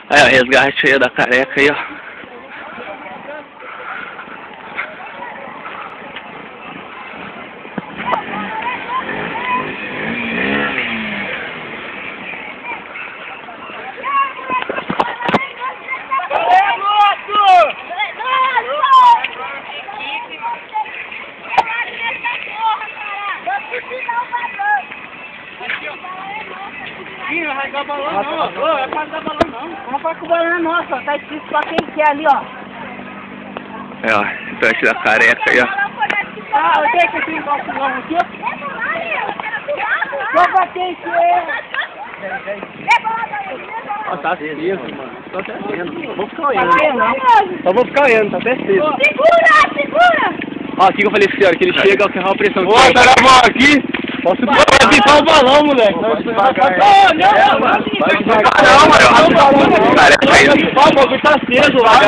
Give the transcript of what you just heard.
Aí, ó, resgate aí da careca aí, ó. Não vai dar balão não, é pra dar balão não. Não vai com o balão é nosso, ó. Tá escrito pra quem quer ali, ó. É, ó, resgate da careca aí, ó. Ah, eu tenho que aqui embaixo do balão aqui, ó. Só pra quem quer. Ó, tá aceso, mano. Tô até vendo. Vou ficar olhando. Só vou ficar olhando, tá até aceso. Segura! Ó, o que eu falei pra você, a hora que ele chega, eu quero a pressão. Ô, tá na mão aqui? Posso pintar o balão, moleque. Não, não, Vai devagar, não, mano. Careca aí, ó. O bagulho tá aceso lá.